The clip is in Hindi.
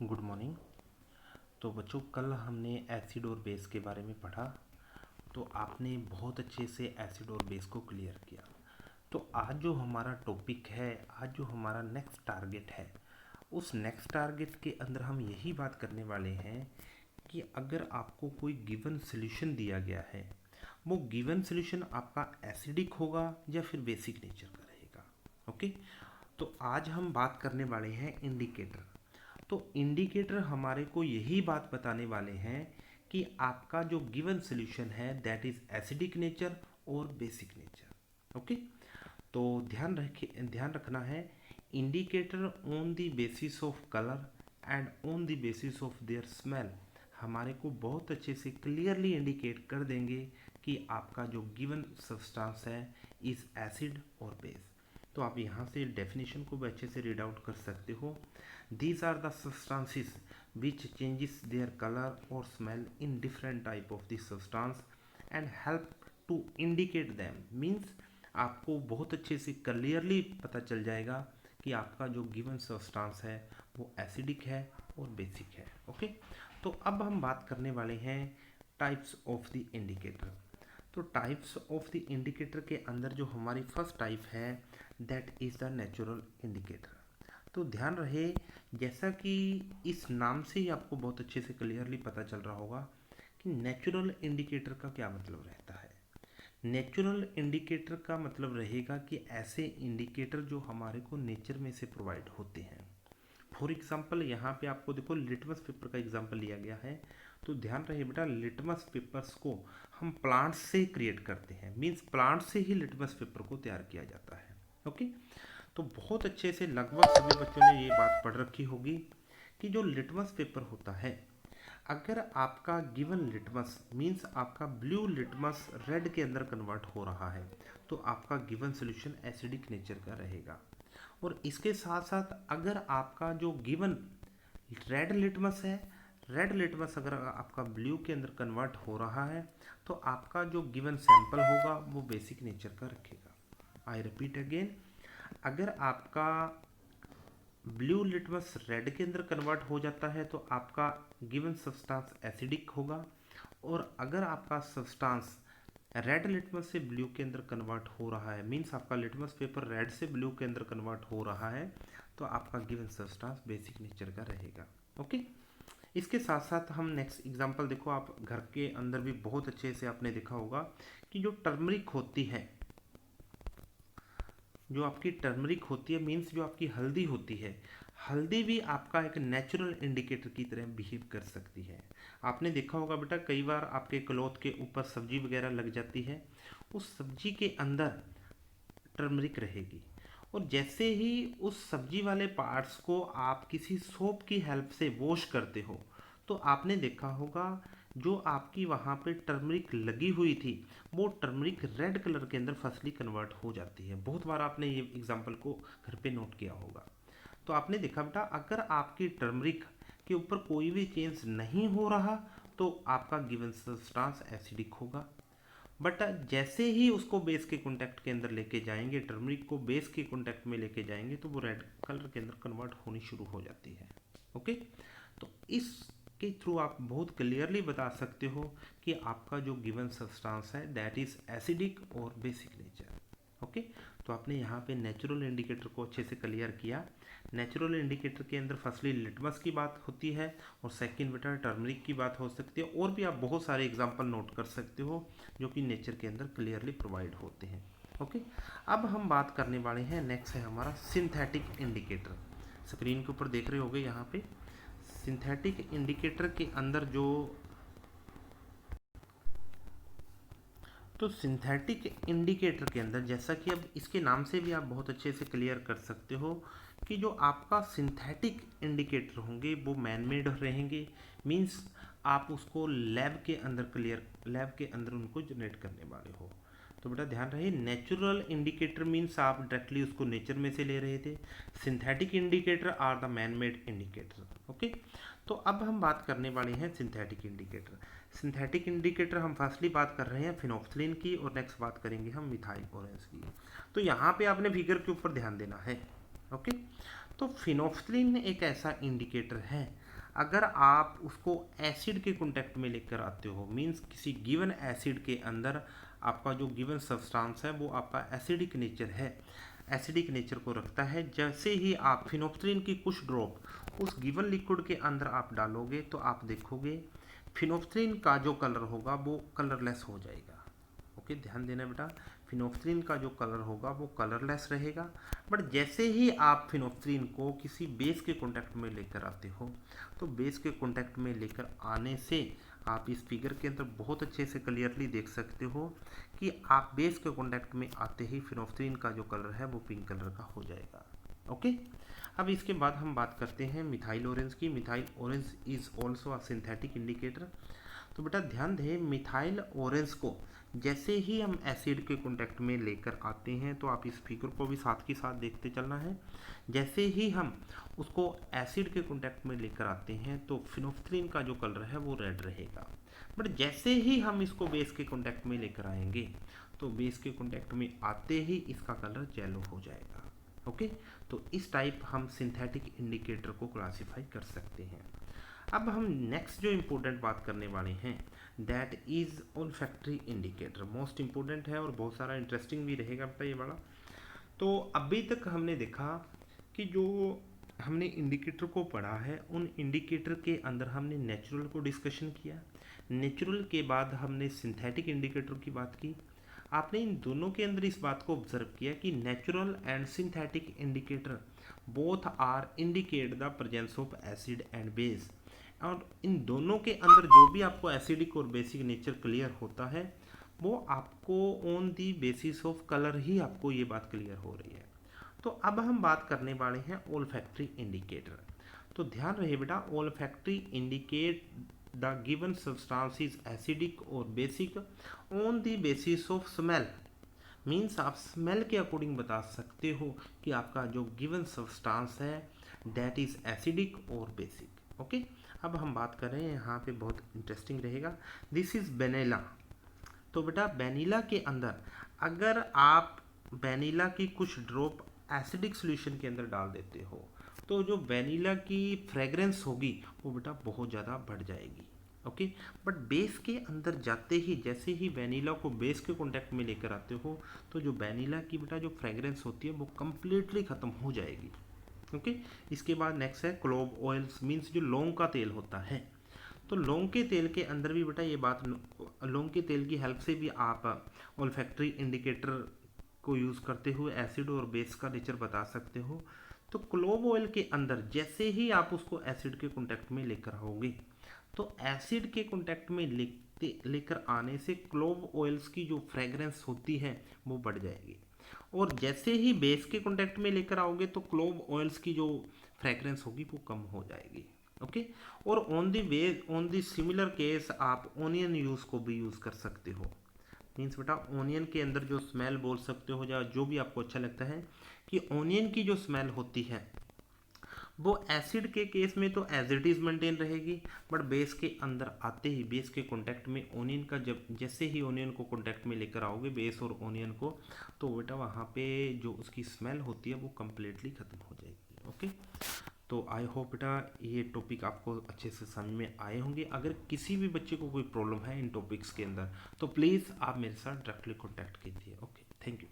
Good morning. तो बच्चों, कल हमने एसिड और बेस के बारे में पढ़ा। तो आपने बहुत अच्छे से एसिड और बेस को क्लियर किया। तो आज जो हमारा टॉपिक है, आज जो हमारा नेक्स्ट टारगेट है, उस नेक्स्ट टारगेट के अंदर हम यही बात करने वाले हैं कि अगर आपको कोई गिवन सॉल्यूशन दिया गया है, वो गिवन सॉल्यूशन आपका एसिडिक होगा या फिर बेसिक नेचर का रहेगा। ओके। तो आज हम बात करने वाले हैं इंडिकेटर। तो इंडिकेटर हमारे को यही बात बताने वाले हैं कि आपका जो गिवन सॉल्यूशन है दैट इज एसिडिक नेचर और बेसिक नेचर। ओके। तो ध्यान रखना है, indicator on the basis of colour and on the basis of their smell हमारे को बहुत अच्छे से क्लियरली इंडिकेट कर देंगे कि आपका जो गिवन सब्सटेंस है इज एसिड और बेस। तो आप यहाँ से डेफिनेशन को भी अच्छे से रीड आउट कर सकते हो। These are the substances which changes their color or smell in different type of the substance and help to indicate them। Means आपको बहुत अच्छे से क्लियरली पता चल जाएगा कि आपका जो गिवन सब्सटेंस है वो एसिडिक है और बेसिक है। ओके। तो अब हम बात करने वाले हैं टाइप्स ऑफ द इंडिकेटर। तो टाइप्स ऑफ द इंडिकेटर के अंदर जो हमारी फर्स्ट टाइप है that is the natural indicator. तो ध्यान रहे, जैसा कि इस नाम से ही आपको बहुत अच्छे से क्लियरली पता चल रहा होगा कि नेचुरल इंडिकेटर का क्या मतलब रहता है। नेचुरल इंडिकेटर का मतलब रहेगा कि ऐसे इंडिकेटर जो हमारे को नेचर में से प्रोवाइड होते हैं। फॉर एग्जाम्पल, यहाँ पे आपको देखो लिटमस पेपर का एग्जाम्पल लिया गया है। तो ध्यान रहे बेटा, लिटमस पेपर्स को हम प्लांट से क्रिएट करते हैं। मीन्स प्लांट से ही लिटमस पेपर को तैयार किया जाता है। ओके। तो बहुत अच्छे से लगभग सभी बच्चों ने ये बात पढ़ रखी होगी कि जो लिटमस पेपर होता है, अगर आपका गिवन लिटमस मीन्स आपका ब्लू लिटमस रेड के अंदर कन्वर्ट हो रहा है तो आपका गिवन सॉल्यूशन एसिडिक नेचर का रहेगा। और इसके साथ साथ अगर आपका जो गिवन रेड लिटमस है, रेड लिटमस अगर आपका ब्लू के अंदर कन्वर्ट हो रहा है तो आपका जो गिवन सैंपल होगा वो बेसिक नेचर का रखेगा। आई रिपीट अगेन, अगर आपका ब्लू लिटमस रेड के अंदर कन्वर्ट हो जाता है तो आपका गिवन सब्सटेंस एसिडिक होगा। और अगर आपका सब्सटेंस रेड लिटमस से ब्लू के अंदर कन्वर्ट हो रहा है, मीन्स आपका लिटमस पेपर रेड से ब्लू के अंदर कन्वर्ट हो रहा है, तो आपका गिवन सब्सटेंस बेसिक नेचर का रहेगा। ओके। इसके साथ साथ हम नेक्स्ट एग्जांपल देखो, आप घर के अंदर भी बहुत अच्छे से आपने देखा होगा कि जो टर्मरिक होती है, जो आपकी टर्मरिक होती है मीन्स जो आपकी हल्दी होती है, हल्दी भी आपका एक नेचुरल इंडिकेटर की तरह बिहेव कर सकती है। आपने देखा होगा बेटा, कई बार आपके क्लॉथ के ऊपर सब्जी वगैरह लग जाती है, उस सब्जी के अंदर टर्मरिक रहेगी। और जैसे ही उस सब्जी वाले पार्ट्स को आप किसी सोप की हेल्प से वॉश करते हो तो आपने देखा होगा जो आपकी वहाँ पे टर्मरिक लगी हुई थी वो टर्मरिक रेड कलर के अंदर फर्स्टली कन्वर्ट हो जाती है। बहुत बार आपने ये एग्जांपल को घर पे नोट किया होगा। तो आपने देखा बेटा, अगर आपकी टर्मरिक के ऊपर कोई भी चेंज नहीं हो रहा तो आपका गिवन सब्सटेंस एसिडिक होगा। बट जैसे ही उसको बेस के कॉन्टैक्ट के अंदर लेके जाएंगे, टर्मरिक को बेस के कॉन्टैक्ट में लेके जाएंगे तो वो रेड कलर के अंदर कन्वर्ट होनी शुरू हो जाती है। ओके। तो इसके थ्रू आप बहुत क्लियरली बता सकते हो कि आपका जो गिवन सब्सटेंस है दैट इज एसिडिक और बेसिक नेचर। ओके। तो आपने यहाँ पे नेचुरल इंडिकेटर को अच्छे से क्लियर किया। नेचुरल इंडिकेटर के अंदर फर्स्टली लिटमस की बात होती है और सेकंड बेटा टर्मरिक की बात हो सकती है, और भी आप बहुत सारे एग्जांपल नोट कर सकते हो जो कि नेचर के अंदर क्लियरली प्रोवाइड होते हैं। ओके। अब हम बात करने वाले हैं, नेक्स्ट है हमारा सिंथेटिक इंडिकेटर। स्क्रीन के ऊपर देख रहे होगे यहाँ पे सिंथेटिक इंडिकेटर के अंदर जो, तो सिंथेटिक इंडिकेटर के अंदर जैसा कि अब इसके नाम से भी आप बहुत अच्छे से क्लियर कर सकते हो कि जो आपका सिंथेटिक इंडिकेटर होंगे वो मैन मेड रहेंगे। मींस आप उसको लैब के अंदर उनको जनरेट करने वाले हो। तो बेटा ध्यान रहे, नेचुरल इंडिकेटर मीन्स आप डायरेक्टली उसको नेचर में से ले रहे थे। Synthetic indicator are the man made indicator. Okay. तो अब हम बात करने वाले हैं सिंथेटिक इंडिकेटर। सिंथेटिक इंडिकेटर हम फर्स्टली बात कर रहे हैं फिनोफ्थलीन की और नेक्स्ट बात करेंगे हम मिथाइल ऑरेंज की। तो यहाँ पे आपने फिगर के ऊपर ध्यान देना है। ओके। तो फिनोफ्थलीन एक ऐसा इंडिकेटर है अगर आप उसको एसिड के कांटेक्ट में लेकर आते हो, मींस किसी गिवन एसिड के अंदर आपका जो गिवन सब्सटेंस है वो आपका एसिडिक नेचर है, एसिडिक नेचर को रखता है, जैसे ही आप फिनोप्थलीन की कुछ ड्रॉप उस गिवन लिक्विड के अंदर आप डालोगे तो आप देखोगे फिनोप्थलीन का जो कलर होगा वो कलरलेस हो जाएगा। ओके, ध्यान देना बेटा, फिनोप्थलीन का जो कलर होगा वो कलरलेस रहेगा। बट जैसे ही आप फिनोप्थलीन को किसी बेस के कांटेक्ट में लेकर आते हो तो बेस के कांटेक्ट में लेकर आने से आप इस फिगर के अंदर बहुत अच्छे से क्लियरली देख सकते हो कि आप बेस के कांटेक्ट में आते ही फिनोप्थलीन का जो कलर है वो पिंक कलर का हो जाएगा। ओके, अब इसके बाद हम बात करते हैं मिथाइल ऑरेंज की। Methyl orange is also a synthetic indicator. तो बेटा ध्यान दें, मिथाइल ऑरेंज को जैसे ही हम एसिड के कांटेक्ट में लेकर आते हैं तो आप इस फिगर को भी साथ के साथ देखते चलना है। जैसे ही हम उसको एसिड के कांटेक्ट में लेकर आते हैं तो फिनोप्थलीन का जो कलर है वो रेड रहेगा। बट जैसे ही हम इसको बेस के कांटेक्ट में लेकर आएंगे तो बेस के कांटेक्ट में आते ही इसका कलर येलो हो जाएगा। ओके, तो इस टाइप हम सिंथेटिक इंडिकेटर को क्लासिफाई कर सकते हैं। अब हम नेक्स्ट जो इम्पोर्टेंट बात करने वाले हैं that is olfactory indicator. Most important है और बहुत सारा इंटरेस्टिंग भी रहेगा बेटा ये वाला। तो अभी तक हमने देखा कि जो हमने इंडिकेटर को पढ़ा है उन इंडिकेटर के अंदर हमने नेचुरल को डिस्कशन किया, नेचुरल के बाद हमने सिंथेटिक इंडिकेटर की बात की। आपने इन दोनों के अंदर इस बात को ऑब्जर्व किया कि natural and synthetic indicator both are indicate the presence of acid and base, और इन दोनों के अंदर जो भी आपको एसिडिक और बेसिक नेचर क्लियर होता है वो आपको on the basis of colour ही आपको ये बात क्लियर हो रही है। तो अब हम बात करने वाले हैं ओल्फैक्टरी इंडिकेटर। तो ध्यान रहे बेटा, olfactory indicate the given substance is acidic और basic on the basis of smell. Means आप स्मेल के अकॉर्डिंग बता सकते हो कि आपका जो गिवन सब्सटेंस है दैट इज एसिडिक और बेसिक। ओके, अब हम बात कर रहे हैं यहाँ पे बहुत इंटरेस्टिंग रहेगा, दिस इज वेनिला। तो बेटा वेनिला के अंदर अगर आप वेनिला की कुछ ड्रॉप एसिडिक सॉल्यूशन के अंदर डाल देते हो तो जो वेनिला की फ्रेग्रेंस होगी वो बेटा बहुत ज़्यादा बढ़ जाएगी। ओके, बट बेस के अंदर जाते ही जैसे ही वेनिला को बेस के कांटेक्ट में लेकर आते हो तो जो वेनिला की बेटा जो फ्रेग्रेंस होती है वो कम्प्लीटली ख़त्म हो जाएगी। ओके, इसके बाद नेक्स्ट है क्लोव ऑयल्स, मीन्स जो लौंग का तेल होता है। तो लौंग के तेल के अंदर भी बेटा ये बात, लौंग के तेल की हेल्प से भी आप ओल्फैक्टरी इंडिकेटर को यूज़ करते हुए एसिड और बेस का नेचर बता सकते हो। तो क्लोव ऑयल के अंदर जैसे ही आप उसको एसिड के कांटेक्ट में लेकर आओगे तो एसिड के कांटेक्ट में लेकर आने से क्लोव ऑयल्स की जो फ्रेग्रेंस होती है वो बढ़ जाएगी, और जैसे ही बेस के कांटेक्ट में लेकर आओगे तो क्लोव ऑयल्स की जो फ्रेग्रेंस होगी वो कम हो जाएगी। ओके, और ऑन द सिमिलर केस आप ओनियन यूज़ को भी यूज़ कर सकते हो। मीन्स बेटा ओनियन के अंदर जो स्मेल बोल सकते हो या जो भी आपको अच्छा लगता है कि ओनियन की जो स्मेल होती है वो एसिड के केस में तो एज इट इज़ मेंटेन रहेगी, बट बेस के अंदर आते ही बेस के कांटेक्ट में ओनियन का जब जैसे ही ओनियन को कांटेक्ट में लेकर आओगे बेस और ओनियन को तो बेटा वहाँ पे जो उसकी स्मेल होती है वो कम्प्लीटली ख़त्म हो जाएगी। ओके, तो आई होप बेटा ये टॉपिक आपको अच्छे से समझ में आए होंगे। अगर किसी भी बच्चे को कोई प्रॉब्लम है इन टॉपिक्स के अंदर तो प्लीज़ आप मेरे साथ डायरेक्टली कॉन्टैक्ट कीजिए। Okay, thank you.